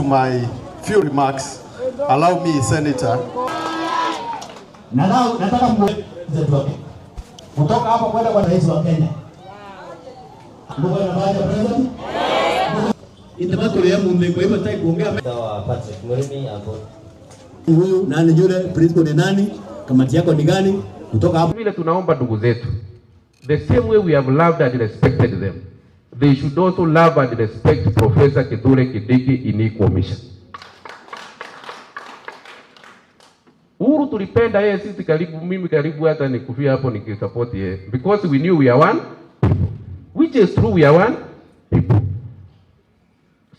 my few remarks, allow me, Senator. Nataka kutoka hapa kwenda kwa rais wa Kenya. Ndugu na baadhi ya president. Itabaki leo munde kwa hivyo nataka kuongea Patrick Murimi hapo. Huyu nani yule principal ni nani? Kamati yako ni gani? Kutoka hapo vile tunaomba ndugu zetu, the same way we have loved and respected them, they should also love and respect Professor Kithure Kindiki in equal measure. Uhuru tulipenda yeye, sisi karibu, mimi karibu hata nikufia hapo nikisupport yeye, because we knew we are one people, which is true, we are one people.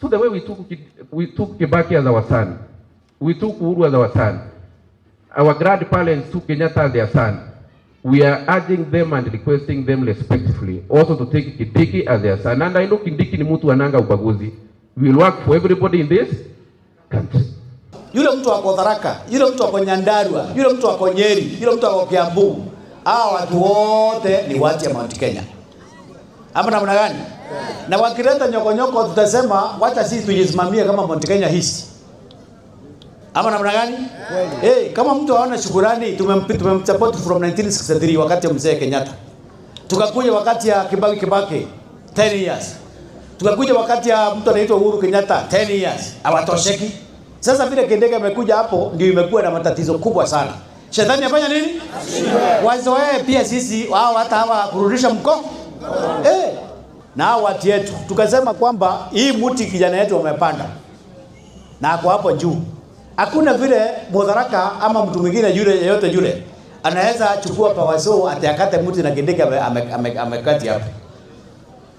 So the way we took Kibaki as our son, we took Uhuru as our son, our grandparents took Kenyatta as their son. We are urging them and requesting them respectfully also to take Kindiki as their son. And I know Kindiki ni mtu ananga ubaguzi. We will work for everybody in this country. Yule mtu wako Tharaka, yule mtu wako Nyandarua, yule mtu wako Nyeri, yule mtu wako Kiambu, hao watu wote ni watu ya Mount Kenya. Ama namna gani? Na wakileta nyokonyoko tutasema wacha sisi tujisimamie kama Mount Kenya hisi. Ama namna gani? Kama mtu haona shukrani, tumemsupport from 1963 wakati ya mzee Kenyatta. Tukakuja wakati ya Kibaki 10 years. Tukakuja wakati ya mtu anaitwa Uhuru Kenyatta 10 years. Hawatosheki. Sasa vile Kindiki amekuja hapo ndio imekuwa na matatizo kubwa sana. Shetani afanya nini? Wazoee pia sisi wao hata hawa kurudisha mkono. Na watu yetu tukasema kwamba hii mti kijana yetu wamepanda. Na ako hapo juu. Hakuna vile Mutharaka ama mtu mwingine yule yeyote yule anaweza chukua pawaso atakate mti na Kindiki amekati hapo.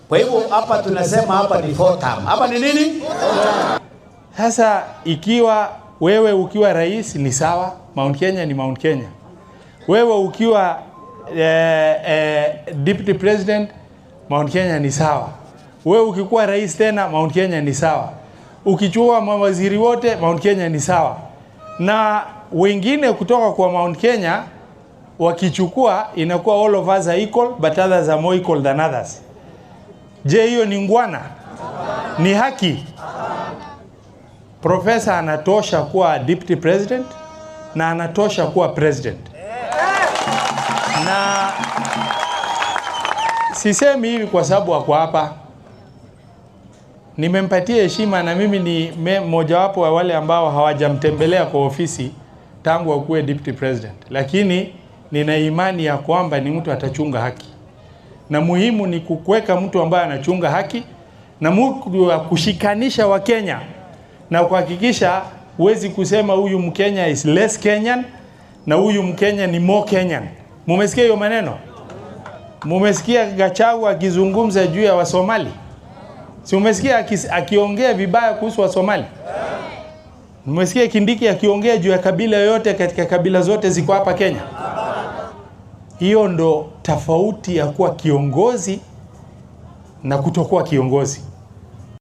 Kwa hivyo hapa tunasema hapa ni 4 term. Hapa ni nini? Sasa ikiwa wewe ukiwa rais ni sawa, Mount Kenya ni Mount Kenya. Wewe ukiwa deputy president, Mount Kenya ni sawa. Wewe ukikuwa rais tena, Mount Kenya ni sawa. Ukichukua mawaziri wote, Mount Kenya ni sawa. Na wengine kutoka kwa Mount Kenya wakichukua inakuwa all of us are equal but others are more equal than others. Je, hiyo ni ngwana? Ni haki? Profesa anatosha kuwa deputy president na anatosha kuwa president. Na sisemi hivi kwa sababu wako hapa. Nimempatia heshima na mimi ni mojawapo wa wale ambao hawajamtembelea kwa ofisi tangu akuwe deputy president. Lakini nina imani ya kwamba ni mtu atachunga haki. Na muhimu ni kuweka mtu ambaye anachunga haki na mtu wa kushikanisha wa Kenya. Na kuhakikisha huwezi kusema huyu Mkenya is less Kenyan na huyu Mkenya ni more Kenyan. Mumesikia hiyo maneno? Mumesikia Gachagua akizungumza juu ya Wasomali? Si umesikia akiongea vibaya kuhusu Wasomali? Mumesikia Kindiki akiongea juu ya kabila yoyote katika kabila zote ziko hapa Kenya? Hiyo ndo tofauti ya kuwa kiongozi na kutokuwa kiongozi.